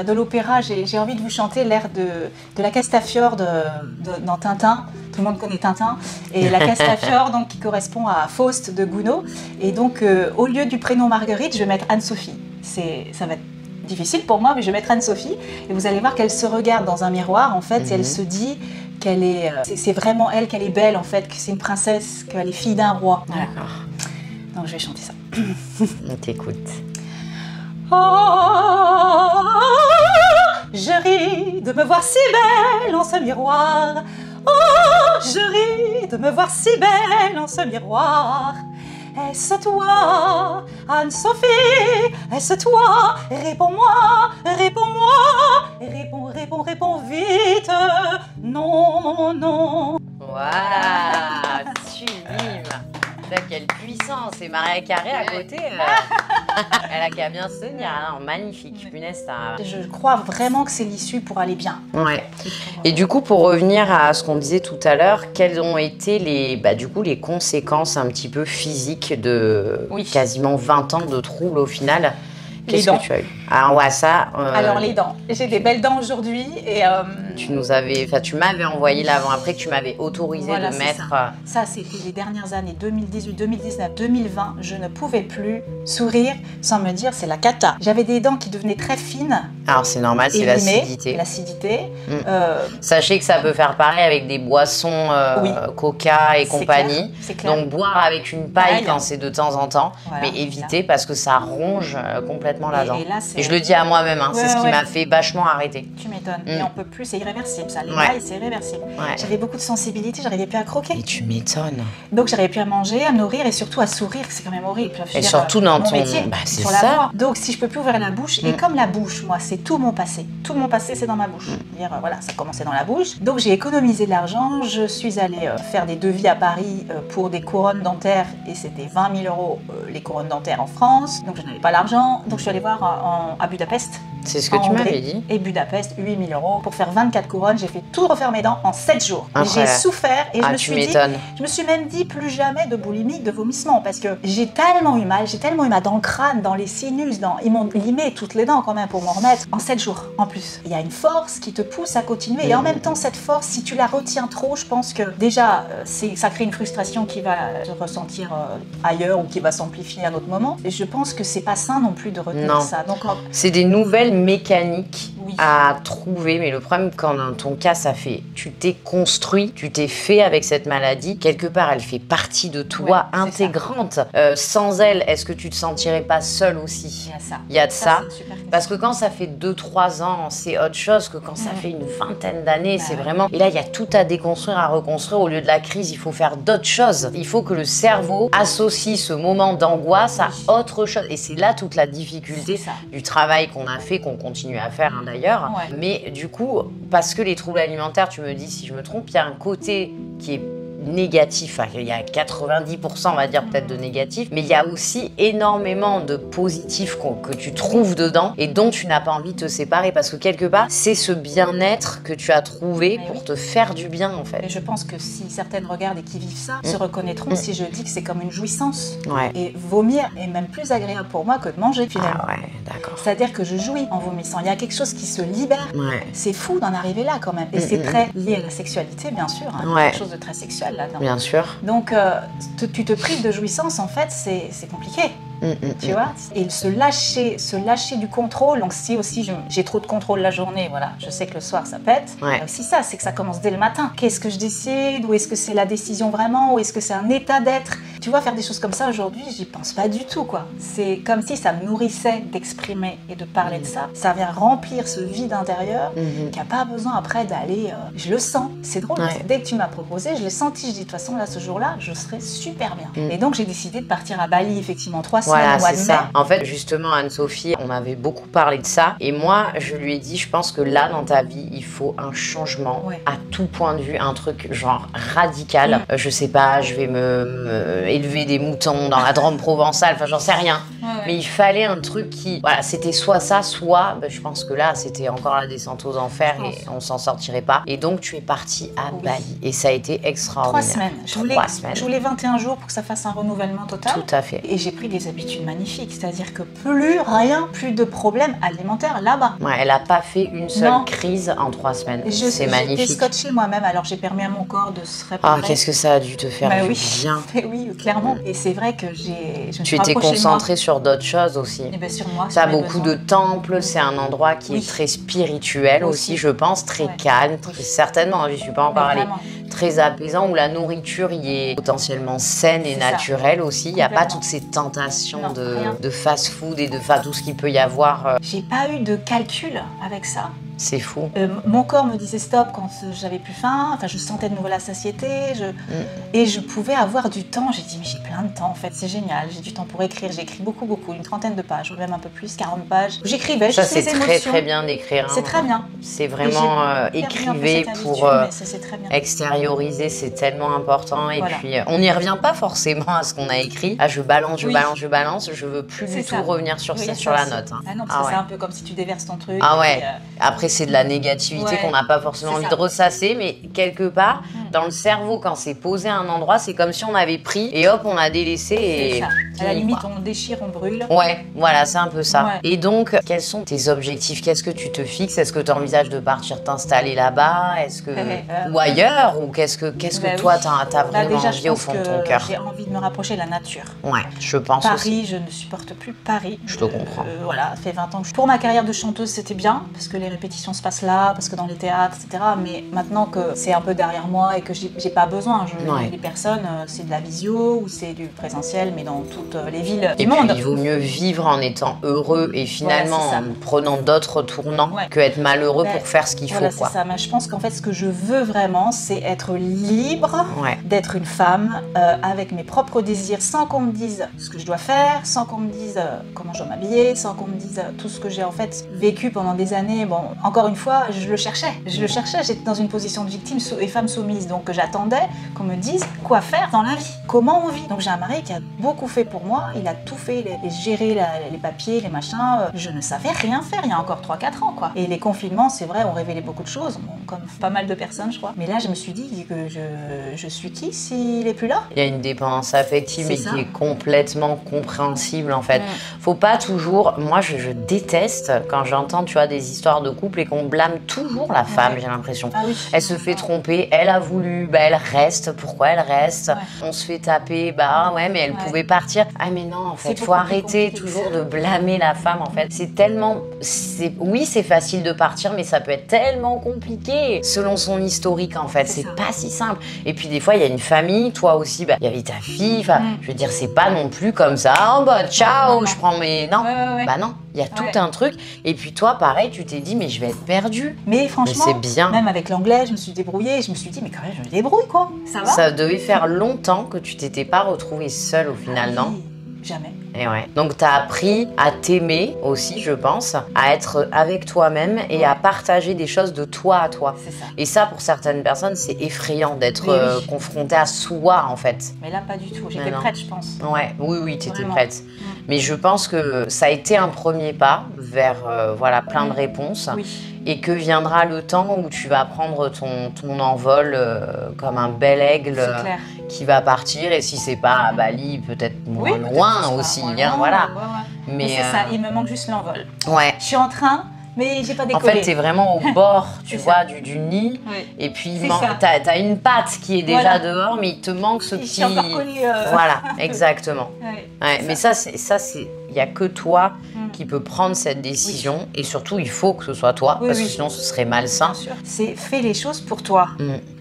de l'opéra. J'ai envie de vous chanter l'air de la Castafiore dans Tintin. Tout le monde connaît Tintin. Et la Castafiore, donc, qui correspond à Faust de Gounod. Et donc, au lieu du prénom Marguerite, je vais mettre Anne-Sophie. Ça va être difficile pour moi, mais je vais mettre Anne-Sophie. Et vous allez voir qu'elle se regarde dans un miroir, en fait, et elle se dit qu'elle est... c'est vraiment elle, qu'elle est belle, en fait, que c'est une princesse, qu'elle est fille d'un roi. Voilà. D'accord. Donc, je vais chanter ça. On t'écoute. Oh, je ris de me voir si belle en ce miroir. Oh, je ris de me voir si belle en ce miroir. Est-ce toi, Anne-Sophie? Est-ce toi? Réponds-moi, réponds-moi. Réponds vite. Non, non. Waouh, sublime. Quelle puissance! Et Mariah Carey à côté, elle a qu'à bien se tenir. Hein, magnifique, punaise. Je crois vraiment que c'est l'issue pour aller bien. Ouais. Et du coup, pour revenir à ce qu'on disait tout à l'heure, quelles ont été les conséquences un petit peu physiques de quasiment 20 ans de troubles au final? Qu'est-ce que tu as eu? Alors alors les dents. J'ai des belles dents aujourd'hui et tu m'avais envoyé l'avant-après que tu m'avais autorisé de mettre. Ça c'était les dernières années 2018, 2019, 2020. Je ne pouvais plus sourire sans me dire c'est la cata. J'avais des dents qui devenaient très fines. Alors c'est normal, c'est l'acidité. Sachez que ça peut faire pareil avec des boissons Coca et compagnie. Clair. Donc boire avec une paille quand c'est de temps en temps, mais éviter parce que ça ronge complètement la dent. Et je le dis à moi-même, c'est ce qui m'a fait vachement arrêter. Tu m'étonnes. Et on peut plus, c'est irréversible ça. Les mailles, c'est irréversible. J'avais beaucoup de sensibilité, j'arrivais plus à croquer. Et tu m'étonnes. Donc j'arrivais plus à manger, à me nourrir et surtout à sourire, c'est quand même horrible. Et surtout dans ton métier, c'est sur la voix. Donc si je peux plus ouvrir la bouche, et comme la bouche, moi, c'est tout mon passé. Tout mon passé, c'est dans ma bouche. Voilà, ça commençait dans la bouche. Donc j'ai économisé de l'argent. Je suis allée faire des devis à Paris pour des couronnes dentaires et c'était 20 000 € les couronnes dentaires en France. Donc je n'avais pas l'argent. Donc je suis allée voir à Budapest. C'est ce que tu m'avais dit. Et Budapest, 8 000 € pour faire 24 couronnes. J'ai fait tout refaire mes dents en 7 jours. J'ai souffert et je me suis même dit plus jamais de boulimie, de vomissement parce que j'ai tellement eu mal dans le crâne, dans les sinus, ils m'ont limé toutes les dents quand même pour m'en remettre en 7 jours en plus. Il y a une force qui te pousse à continuer et en même temps cette force, si tu la retiens trop, je pense que déjà ça crée une frustration qui va se ressentir ailleurs ou qui va s'amplifier à un autre moment. Et je pense que c'est pas sain non plus de retenir ça. Donc c'est des nouvelles mécaniques à trouver, mais le problème quand dans ton cas tu t'es construit, tu t'es fait avec cette maladie, quelque part elle fait partie de toi, intégrante. Sans elle, est-ce que tu te sentirais pas seule aussi? Il y a de ça. Parce que quand ça fait 2-3 ans, c'est autre chose que quand ça fait une vingtaine d'années, c'est vraiment... Et là, il y a tout à déconstruire, à reconstruire. Au lieu de la crise, il faut faire d'autres choses. Il faut que le cerveau associe ce moment d'angoisse à autre chose. Et c'est là toute la difficulté du travail qu'on a fait, qu'on continue à faire d'ailleurs. Mais du coup, parce que les troubles alimentaires, tu me dis si je me trompe, il y a un côté qui est négatif, il y a 90% on va dire peut-être de négatif, mais il y a aussi énormément de positifs que tu trouves dedans et dont tu n'as pas envie de te séparer parce que quelque part c'est ce bien-être que tu as trouvé pour te faire du bien en fait. Et je pense que si certaines regardent et qui vivent ça se reconnaîtront si je dis que c'est comme une jouissance. Et vomir est même plus agréable pour moi que de manger finalement. C'est-à-dire que je jouis en vomissant, il y a quelque chose qui se libère. C'est fou d'en arriver là quand même et c'est très lié à la sexualité bien sûr, quelque chose de très sexuel là-dedans. Bien sûr. Donc, tu te prives de jouissance, en fait, c'est compliqué. Tu vois, et se lâcher du contrôle. Donc si aussi j'ai trop de contrôle la journée, voilà, je sais que le soir ça pète. Aussi ça, c'est que ça commence dès le matin. Qu'est-ce que je décide? Ou est-ce que c'est la décision vraiment? Ou est-ce que c'est un état d'être? Tu vois, faire des choses comme ça aujourd'hui, j'y pense pas du tout, quoi. C'est comme si ça me nourrissait d'exprimer et de parler de ça. Ça vient remplir ce vide intérieur qui a pas besoin après d'aller... je le sens, c'est drôle. Dès que tu m'as proposé, je l'ai senti. Je dis de toute façon là, ce jour-là, je serai super bien. Et donc j'ai décidé de partir à Bali effectivement 3 semaines. semaines au mois de mai. En fait, justement, Anne-Sophie, on avait beaucoup parlé de ça. Et moi, je lui ai dit, je pense que là, dans ta vie, il faut un changement à tout point de vue, un truc genre radical. Je sais pas, je vais me élever des moutons dans la Drôme provençale, enfin, j'en sais rien. Mais il fallait un truc qui, voilà, c'était soit ça, soit, je pense que là, c'était encore la descente aux enfers et on s'en sortirait pas. Et donc, tu es partie à Bali. Et ça a été extraordinaire. 3 semaines. Je voulais 21 jours pour que ça fasse un renouvellement total. Tout à fait. Et j'ai pris des habitudes magnifiques, c'est-à-dire que plus de problèmes alimentaires là-bas. Ouais, elle a pas fait une seule crise en 3 semaines. C'est magnifique. J'étais scotchée moi-même, alors j'ai permis à mon corps de se réparer. Ah, qu'est-ce que ça a dû te faire du bien. Oui, clairement. Et c'est vrai que tu étais concentrée sur d'autres choses aussi. Et bien sur moi. Tu as beaucoup de temples, c'est un endroit qui est très spirituel aussi, je pense, très calme, certainement, je suis pas encore allée. Très apaisant, où la nourriture y est potentiellement saine et naturelle aussi. Il n'y a pas toutes ces tentations de fast-food et de tout ce qu'il peut y avoir. J'ai pas eu de calcul avec ça. C'est fou. Mon corps me disait stop quand j'avais plus faim. Enfin, je sentais de nouveau la satiété. Et je pouvais avoir du temps. J'ai dit, mais j'ai plein de temps en fait. C'est génial. J'ai du temps pour écrire. J'ai écrit beaucoup. Une 30aine de pages, ou même un peu plus, 40 pages. J'écrivais. Ça, c'est très bien d'écrire. C'est très bien. C'est vraiment écrivez pour extérioriser. C'est tellement important. Et puis, on n'y revient pas forcément à ce qu'on a écrit. Ah, je balance. Je veux plus du tout revenir sur la note. Ah non, parce que c'est un peu comme si tu déverses ton truc. Ah ouais. Après, c'est de la négativité qu'on n'a pas forcément envie de ressasser, mais quelque part, dans le cerveau, quand c'est posé à un endroit, c'est comme si on avait pris et hop, on a délaissé et... À la limite, on déchire, on brûle. Ouais, voilà, c'est un peu ça. Et donc, quels sont tes objectifs? Qu'est-ce que tu te fixes? Est-ce que tu envisages de partir t'installer là-bas? Est-ce que... ou ailleurs? Ou qu'est-ce que toi, t'as vraiment envie au fond de ton cœur? J'ai envie de me rapprocher de la nature. Ouais, je pense aussi. Paris, je ne supporte plus Paris. Je te comprends. Voilà, ça fait 20 ans que pour ma carrière de chanteuse, c'était bien, parce que les répétitions se passent là, parce que dans les théâtres, etc. Mais maintenant que c'est un peu derrière moi et que j'ai pas besoin, les personnes, c'est de la visio ou c'est du présentiel, mais dans toutes les villes du monde. Il vaut mieux vivre en étant heureux et finalement en prenant d'autres tournants que être malheureux pour faire ce qu'il faut. C'est ça. Mais je pense qu'en fait, ce que je veux vraiment, c'est être libre, d'être une femme avec mes propres désirs, sans qu'on me dise ce que je dois faire, sans qu'on me dise comment je dois m'habiller, sans qu'on me dise tout ce que j'ai en fait vécu pendant des années. Bon, encore une fois, je le cherchais. J'étais dans une position de victime et femme soumise, donc j'attendais qu'on me dise quoi faire dans la vie, comment on vit. Donc j'ai un mari qui a beaucoup fait pour moi, il a tout fait, gérer les papiers, les machins. Je ne savais rien faire il y a encore 3-4 ans, quoi. Et les confinements, c'est vrai, ont révélé beaucoup de choses, comme pas mal de personnes, je crois. Mais là, je me suis dit que je suis qui s'il est plus là? Il y a une dépendance affective et qui est complètement compréhensible, en fait. Faut pas toujours... Moi, je déteste quand j'entends, tu vois, des histoires de couple et qu'on blâme toujours la femme, j'ai l'impression. Elle se fait tromper, elle a voulu, elle reste. Pourquoi elle reste? On se fait taper, mais elle pouvait partir. Ah mais non, en fait, faut arrêter toujours de blâmer la femme, en fait. C'est tellement... Oui, c'est facile de partir, mais ça peut être tellement compliqué selon son historique, en fait. C'est pas si simple. Et puis des fois, il y a une famille, toi aussi, il y avait ta fille. Enfin, je veux dire, c'est pas non plus comme ça. Oh ciao, je prends mes... Non, non. Il y a tout un truc. Et puis toi, pareil, tu t'es dit, mais je vais être perdue. Mais franchement, c'est bien. Même avec l'anglais, je me suis débrouillée. Je me suis dit, mais quand même, je me débrouille, quoi. Ça va? Ça devait faire longtemps que tu t'étais pas retrouvée seule au final, non? Jamais. Et donc tu as appris à t'aimer aussi, je pense, à être avec toi-même et à partager des choses de toi à toi. C'est ça. Et ça, pour certaines personnes, c'est effrayant d'être confrontée à soi, en fait. Mais là, pas du tout. J'étais prête, je pense. Oui, tu étais prête. Mais je pense que ça a été un premier pas vers plein de réponses. Et que viendra le temps où tu vas prendre ton envol comme un bel aigle qui va partir. Et si c'est pas à Bali, peut-être moins loin aussi. Voilà. Mais c'est ça, il me manque juste l'envol. Ouais. Je suis en train, mais j'ai pas décollé. En fait, t'es vraiment au bord, tu vois, du nid. Et puis, t'as une patte qui est déjà dehors, mais il te manque ce petit... Je suis encore collée, Voilà, exactement. Mais ça, il n'y a que toi qui peut prendre cette décision. Et surtout, il faut que ce soit toi, parce que sinon, ce serait malsain. Bien sûr. C'est fais les choses pour toi.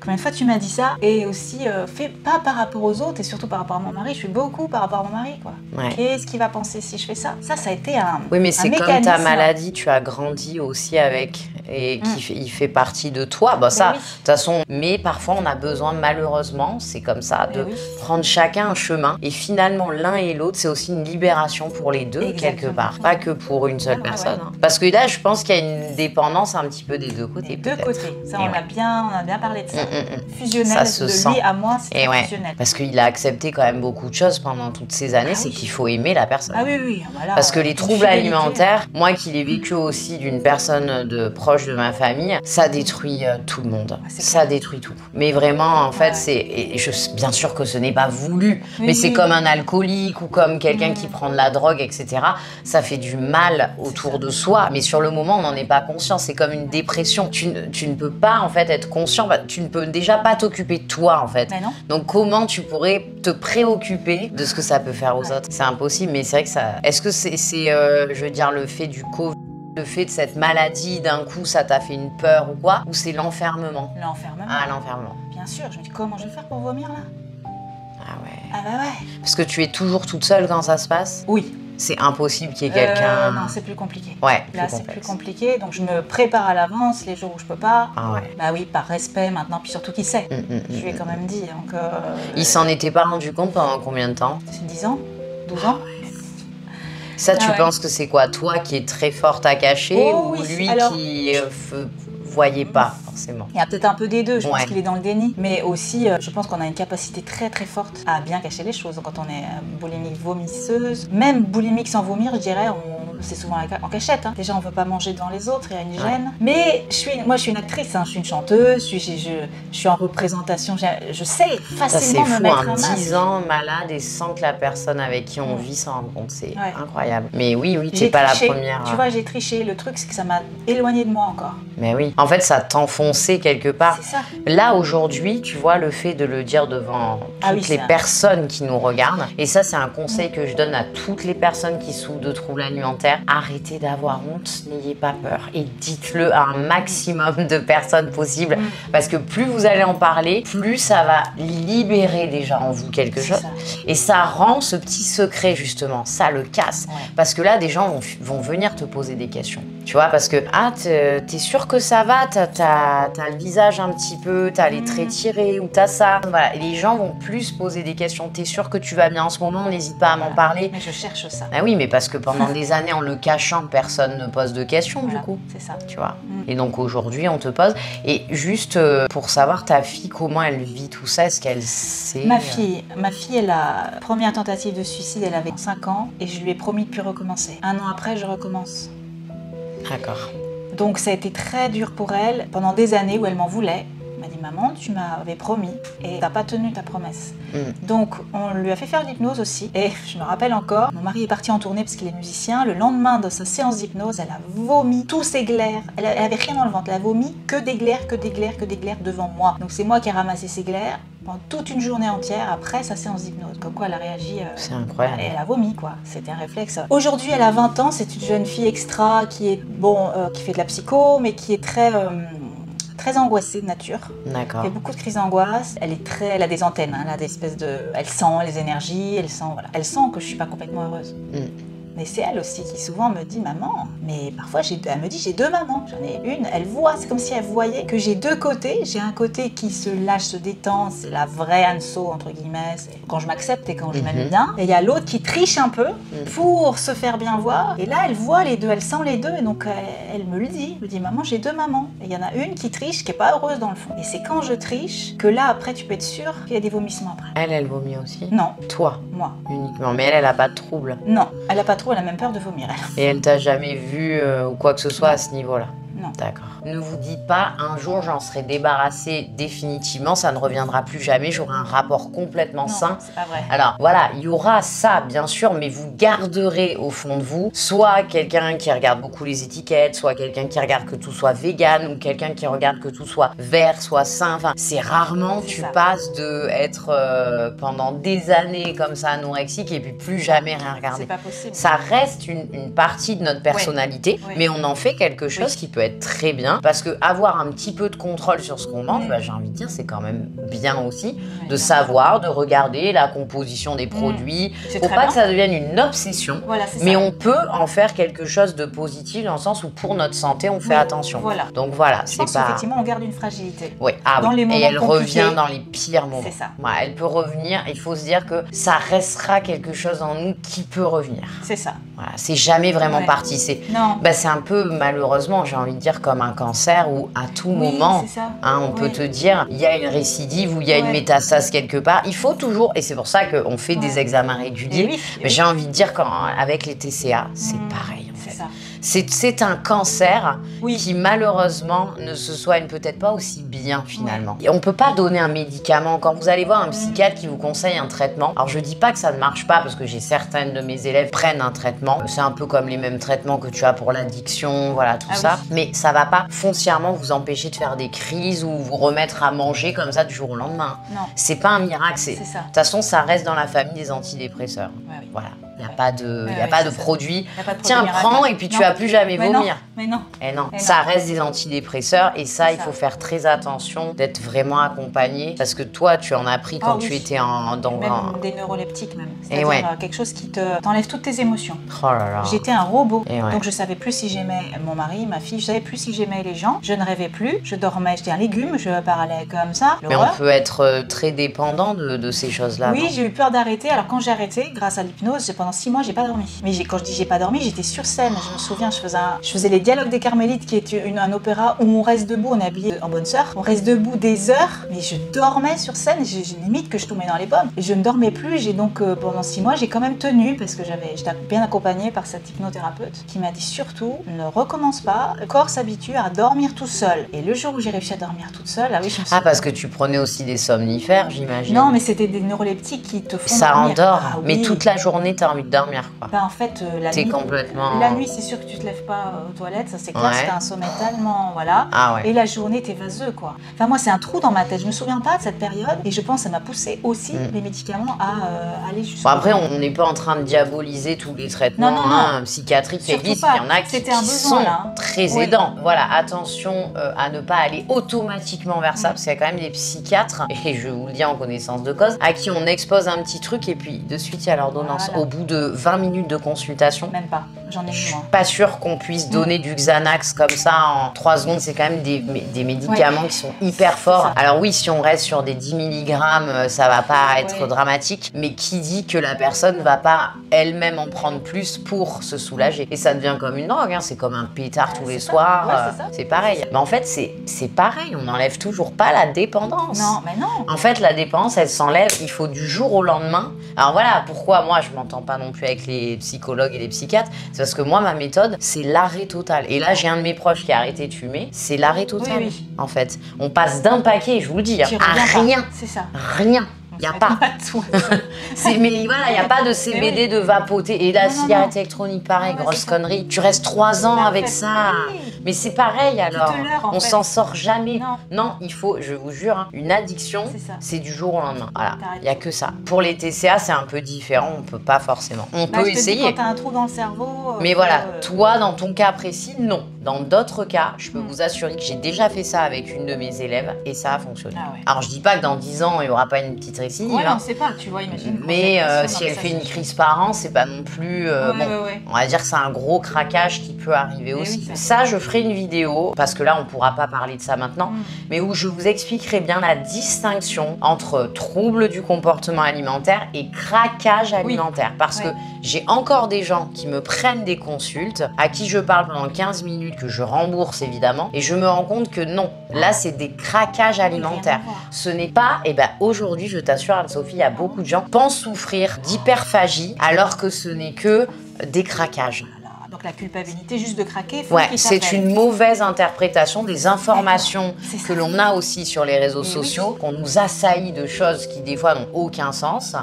Combien de fois tu m'as dit ça? Et aussi, fais pas par rapport aux autres, et surtout par rapport à mon mari. Je suis beaucoup par rapport à mon mari, quoi. Qu'est-ce qu'il va penser si je fais ça? Ça a été un Oui, mais c'est comme ta mécanisme. Maladie, tu as grandi aussi avec, et il fait partie de toi. Bah, ça, de toute façon, mais parfois, on a besoin, malheureusement, c'est comme ça, de prendre chacun un chemin. Et finalement, l'un et l'autre, c'est aussi une libération pour les deux, quelque part. Pas que pour une seule personne. Hein. Parce que là, je pense qu'il y a une dépendance un petit peu des deux côtés. Des deux côtés. Ça, on a bien parlé de ça. Fusionnel, ça de lui à moi, c'est fusionnel. Parce qu'il a accepté quand même beaucoup de choses pendant toutes ces années, c'est qu'il faut aimer la personne. Ah oui. Voilà, parce que les troubles alimentaires, moi qui l'ai vécu aussi d'une personne proche de ma famille, ça détruit tout le monde. Ça détruit tout. Mais vraiment, en fait, bien sûr que ce n'est pas voulu, mais c'est comme un alcoolique ou comme quelqu'un qui prend de la drogue, etc. Ça fait du mal autour de soi, mais sur le moment, on n'en est pas conscient. C'est comme une dépression. Tu ne peux pas, en fait, être conscient. Tu ne peux déjà pas t'occuper de toi, en fait. Donc, comment tu pourrais te préoccuper de ce que ça peut faire aux autres? C'est impossible, mais c'est vrai que ça... Est-ce que c'est je veux dire, le fait du Covid, le fait de cette maladie, d'un coup, ça t'a fait une peur ou quoi? Ou c'est l'enfermement? L'enfermement. Ah, l'enfermement. Bien sûr. Je me dis, comment je vais faire pour vomir, là? Ah ouais. Ah bah ouais. Parce que tu es toujours toute seule quand ça se passe? Oui. C'est impossible qu'il y ait quelqu'un... Non, c'est plus compliqué. Ouais, là, c'est plus compliqué. Donc, je me prépare à l'avance les jours où je peux pas. Ah ouais. Bah oui, par respect maintenant. Puis surtout, qui sait? Je lui ai quand même dit. Donc, il s'en était pas rendu compte pendant combien de temps? C'est 10 ans 12 ans. Ça, tu penses que c'est quoi? Toi qui es très forte à cacher ou lui qui voyait pas forcément? Il y a peut-être un peu des deux, je pense qu'il est dans le déni. Mais aussi, je pense qu'on a une capacité très très forte à bien cacher les choses. Quand on est boulimique vomisseuse, même boulimique sans vomir, je dirais, c'est souvent en cachette. Hein. Déjà, on ne veut pas manger devant les autres, il y a une gêne. Mais moi, je suis une actrice, hein, je suis une chanteuse, je suis en représentation, je sais facilement me mettre un masque. 10 ans malade et sans que la personne avec qui on vit s'en rende compte, c'est incroyable. Mais oui, tu n'es pas la première. Tu vois, j'ai triché. Le truc, c'est que ça m'a éloignée de moi encore. Mais oui. En fait, ça t'enfonçait quelque part. C'est ça. Là, aujourd'hui, tu vois, le fait de le dire devant toutes les personnes qui nous regardent, et ça, c'est un conseil que je donne à toutes les personnes qui souffrent de troubles alimentaires, arrêtez d'avoir honte, n'ayez pas peur, et dites-le à un maximum de personnes possible, parce que plus vous allez en parler, plus ça va libérer déjà en vous quelque chose, et ça rend ce petit secret, justement, ça le casse, parce que là, des gens vont venir te poser des questions, tu vois, parce que, t'es sûr que ça va, t'as le visage un petit peu, t'as les traits tirés, ou t'as ça, voilà, et les gens vont plus poser des questions, t'es sûr que tu vas bien en ce moment, n'hésite pas à m'en parler. Mais je cherche ça. Ah oui, mais parce que pendant des années, en le cachant, personne ne pose de questions, du coup. C'est ça. Tu vois. Et donc aujourd'hui, on te pose. Et juste pour savoir, ta fille, comment elle vit tout ça? Est-ce qu'elle sait? Ma fille, elle a première tentative de suicide, elle avait 5 ans, et je lui ai promis de plus recommencer. 1 an après, je recommence. D'accord. Donc ça a été très dur pour elle pendant des années où elle m'en voulait. Elle m'a dit, maman, tu m'avais promis et t'as pas tenu ta promesse. Donc on lui a fait faire l'hypnose aussi. Et je me rappelle encore, mon mari est parti en tournée parce qu'il est musicien. Le lendemain de sa séance d'hypnose, elle a vomi tous ses glaires. Elle avait rien dans le ventre. Elle a vomi que des glaires, que des glaires, que des glaires devant moi. Donc c'est moi qui ai ramassé ses glaires pendant toute une journée entière après sa séance d'hypnose. Comme quoi elle a réagi. C'est incroyable. Elle a vomi, quoi. C'était un réflexe. Aujourd'hui, elle a 20 ans. C'est une jeune fille extra qui est, qui fait de la psycho, mais qui est très angoissée de nature. D'accord. Elle fait beaucoup de crises d'angoisse. Elle a des antennes, elle a des espèces de... Elle sent les énergies, elle sent que je suis pas complètement heureuse. Mais c'est elle aussi qui souvent me dit, maman, mais parfois elle me dit, j'ai 2 mamans. J'en ai une, elle voit, c'est comme si elle voyait que j'ai 2 côtés. J'ai un côté qui se lâche, se détend, c'est la vraie Anso, entre guillemets, c'est quand je m'accepte et quand je m'aime bien. Et il y a l'autre qui triche un peu pour se faire bien voir. Et là, elle voit les 2, elle sent les 2, et donc elle me le dit. Elle me dit, maman, j'ai 2 mamans. Et il y en a une qui triche, qui est pas heureuse dans le fond. Et c'est quand je triche que là, après, tu peux être sûre qu'il y a des vomissements après. Elle vomit aussi? Non. Toi? Moi. Uniquement. Mais elle a pas de trouble? Non, elle a pas trop, elle a même peur de vomir. Et elle t'a jamais vu ou quoi que ce soit à ce niveau-là? Non. D'accord. Ne vous dites pas, un jour j'en serai débarrassée définitivement, ça ne reviendra plus jamais, j'aurai un rapport complètement sain. C'est pas vrai. Alors voilà, il y aura ça bien sûr, mais vous garderez au fond de vous soit quelqu'un qui regarde beaucoup les étiquettes, soit quelqu'un qui regarde que tout soit vegan, ou quelqu'un qui regarde que tout soit vert, soit sain. Enfin, c'est rarement tu passes de être pendant des années comme ça anorexique et puis plus jamais rien regarder. C'est pas possible. Ça reste une partie de notre personnalité, mais on en fait quelque chose qui peut être très bien, parce que avoir un petit peu de contrôle sur ce qu'on mange, j'ai envie de dire, c'est quand même bien aussi de savoir, de regarder la composition des produits. Faut pas que ça devienne une obsession, mais on peut en faire quelque chose de positif dans le sens où pour notre santé, on fait attention. Donc voilà, c'est pas... Effectivement, on garde une fragilité. Oui, et elle revient dans les pires moments. C'est ça. Voilà, elle peut revenir, il faut se dire que ça restera quelque chose en nous qui peut revenir. C'est ça. Voilà, c'est jamais vraiment parti. C'est un peu, malheureusement, j'ai envie de dire, comme un cancer où à tout moment, on peut te dire, il y a une récidive ou il y a une métastase quelque part. Il faut toujours, et c'est pour ça qu'on fait des examens réguliers, mais j'ai envie de dire qu'avec les TCA, c'est pareil en fait. C'est un cancer qui malheureusement ne se soigne peut-être pas aussi bien finalement. Et on peut pas donner un médicament. Quand vous allez voir un psychiatre qui vous conseille un traitement, alors je dis pas que ça ne marche pas parce que j'ai certaines de mes élèves prennent un traitement. C'est un peu comme les mêmes traitements que tu as pour l'addiction, voilà tout ça. Mais ça va pas foncièrement vous empêcher de faire des crises ou vous remettre à manger comme ça du jour au lendemain. Non. C'est pas un miracle. De toute façon, ça reste dans la famille des antidépresseurs. Voilà. Il n'y a pas de produit. Tiens, prends et puis tu vas plus jamais vomir. Mais non. Et non. Ça reste des antidépresseurs et ça, il faut faire très attention d'être vraiment accompagné parce que toi, tu en as pris quand tu étais des neuroleptiques même. C'est-à-dire quelque chose qui t'enlève toutes tes émotions. Oh là là. J'étais un robot. Donc je savais plus si j'aimais mon mari, ma fille. Je savais plus si j'aimais les gens. Je ne rêvais plus. Je dormais. J'étais un légume. Je parlais comme ça. Mais on peut être très dépendant de ces choses-là. Oui, j'ai eu peur d'arrêter. Alors quand j'ai arrêté, grâce à l'hypnose, pendant 6 mois, j'ai pas dormi. Mais quand je dis j'ai pas dormi, j'étais sur scène. Je me souviens, je faisais les dialogues des Carmélites, qui est un opéra où on reste debout, on est habillé en bonne sœur. On reste debout des heures, mais je dormais sur scène. J'ai limite que je tombais dans les pommes. Et je ne dormais plus. J'ai donc pendant 6 mois, j'ai quand même tenu parce que j'étais bien accompagnée par cette hypnothérapeute qui m'a dit surtout ne recommence pas. Le corps s'habitue à dormir tout seul. Et le jour où j'ai réussi à dormir toute seule, je me suis parce que tu prenais aussi des somnifères, j'imagine. Non, mais c'était des neuroleptiques qui te font ça dormir. Endort. Mais toute la journée, t'as envie de dormir, quoi. En fait, la nuit, c'est sûr que tu te lèves pas aux toilettes, ça c'est clair, c'est un sommeil tellement, voilà. Et la journée, t'es vaseux, quoi. Enfin, moi, c'est un trou dans ma tête. Je me souviens pas de cette période et je pense que ça m'a poussé aussi les médicaments à aller jusqu'au après, on n'est pas en train de diaboliser tous les traitements psychiatriques qui existent. Il y en a qui sont très aidants. Voilà, attention à ne pas aller automatiquement vers ça, parce qu'il y a quand même des psychiatres, et je vous le dis en connaissance de cause, à qui on expose un petit truc et puis de suite il y a l'ordonnance. Au bout de 20 minutes de consultation. Même pas, j'en ai eu moins. Je suis pas sûre qu'on puisse donner du Xanax comme ça en 3 secondes. C'est quand même des médicaments qui sont hyper forts. Alors oui, si on reste sur des 10 mg, ça va pas être dramatique. Mais qui dit que la personne va pas elle-même en prendre plus pour se soulager? Et ça devient comme une drogue, hein. C'est comme un pétard tous les soirs. C'est pareil. Mais en fait, c'est pareil. On n'enlève toujours pas la dépendance. Non, mais non. En fait, la dépendance, elle s'enlève, il faut du jour au lendemain. Alors voilà, pourquoi moi, je m'entends pas non plus avec les psychologues et les psychiatres, c'est parce que moi, ma méthode, c'est l'arrêt total. Et là, j'ai un de mes proches qui a arrêté de fumer, c'est l'arrêt total, en fait. On passe d'un paquet, je vous le dis, à rien. C'est ça. Rien. Il n'y a pas. Mais voilà, il n'y a pas de CBD, de vapoter. Et la cigarette électronique, pareil, grosse connerie. Tu restes 3 ans avec ça. Mais c'est pareil alors. On s'en sort jamais. Non, il faut, je vous jure, une addiction, c'est du jour au lendemain. Voilà, il n'y a que ça. Pour les TCA, c'est un peu différent. On ne peut pas forcément. On peut essayer. Quand tu as un trou dans le cerveau. Mais voilà, toi, dans ton cas précis, non. Dans d'autres cas, je peux vous assurer que j'ai déjà fait ça avec une de mes élèves et ça a fonctionné. Alors, je dis pas que dans 10 ans, il n'y aura pas une petite récidive. On ne sait pas, tu vois, imagine. Mais si elle fait une crise par an, c'est pas non plus... On va dire que c'est un gros craquage qui peut arriver aussi. Ça, je ferai une vidéo, parce que là, on pourra pas parler de ça maintenant, mais où je vous expliquerai bien la distinction entre troubles du comportement alimentaire et craquage alimentaire. Parce que j'ai encore des gens qui me prennent des consultes, à qui je parle pendant 15 minutes, que je rembourse évidemment, et je me rends compte que non, là, c'est des craquages alimentaires. Ce n'est pas... Et ben aujourd'hui, je t'assure, Anne-Sophie, il y a beaucoup de gens qui pensent souffrir d'hyperphagie alors que ce n'est que des craquages. Donc la culpabilité juste de craquer. Ouais, c'est une mauvaise interprétation des informations que l'on a aussi sur les réseaux sociaux, qu'on nous assaillit de choses qui des fois n'ont aucun sens.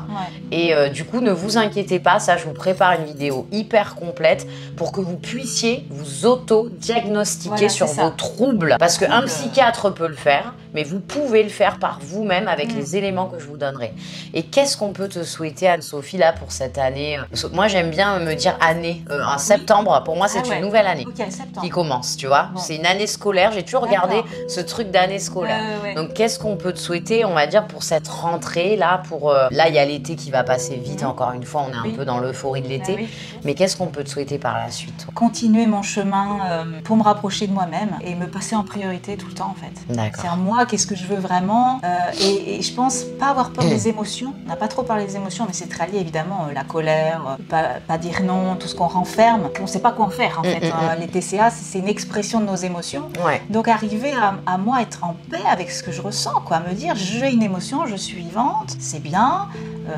Et du coup, ne vous inquiétez pas, ça je vous prépare une vidéo hyper complète pour que vous puissiez vous auto-diagnostiquer sur vos troubles. Parce qu'un psychiatre peut le faire, mais vous pouvez le faire par vous-même avec les éléments que je vous donnerai. Et qu'est-ce qu'on peut te souhaiter, Anne-Sophie, là, pour cette année? Moi, j'aime bien me dire année. En septembre, pour moi, c'est une nouvelle année qui commence, tu vois. C'est une année scolaire. J'ai toujours regardé ce truc d'année scolaire. Donc, qu'est-ce qu'on peut te souhaiter, on va dire, pour cette rentrée, là, là, il y a l'été qui va passer vite, encore une fois, on est un peu dans l'euphorie de l'été. Mais qu'est-ce qu'on peut te souhaiter par la suite? Continuer mon chemin pour me rapprocher de moi-même et me passer en priorité tout le temps, en fait. D'accord. C'est à moi, qu'est-ce que je veux vraiment et je pense pas avoir peur des émotions. On n'a pas trop parlé des émotions, mais c'est très lié, évidemment, la colère, pas dire non, tout ce qu'on renferme. On ne sait pas quoi en faire, en fait. Les TCA, c'est une expression de nos émotions. Donc, arriver à moi être en paix avec ce que je ressens, quoi. Me dire, j'ai une émotion, je suis vivante, c'est bien,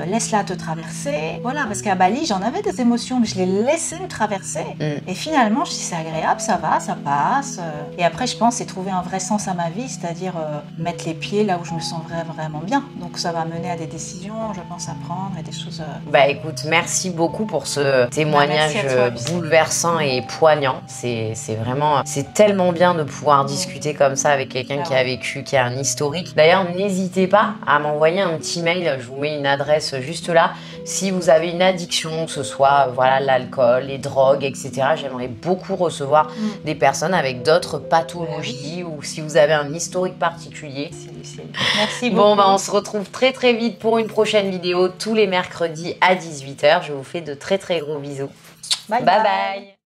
laisse-la te traverser. Voilà, parce qu'à Bali, j'en avais des émotions, mais je les laissais me traverser. Et finalement, je dis, c'est agréable, ça va, ça passe. Et après, je pense, c'est trouver un vrai sens à ma vie, c'est-à-dire mettre les pieds là où je me sens vraiment bien. Donc, ça va mener à des décisions, je pense, à prendre et des choses... Bah écoute, merci beaucoup pour ce témoignage bouleversant et poignant. C'est vraiment... C'est tellement bien de pouvoir discuter comme ça avec quelqu'un qui a vécu, qui a un historique. D'ailleurs, n'hésitez pas à m'envoyer un petit mail, je vous mets une adresse juste là. Si vous avez une addiction, que ce soit voilà, l'alcool, les drogues, etc., j'aimerais beaucoup recevoir des personnes avec d'autres pathologies ou si vous avez un historique particulier. Merci beaucoup. Bon, bah, on se retrouve très vite pour une prochaine vidéo tous les mercredis à 18 h. Je vous fais de très gros bisous. Bye bye.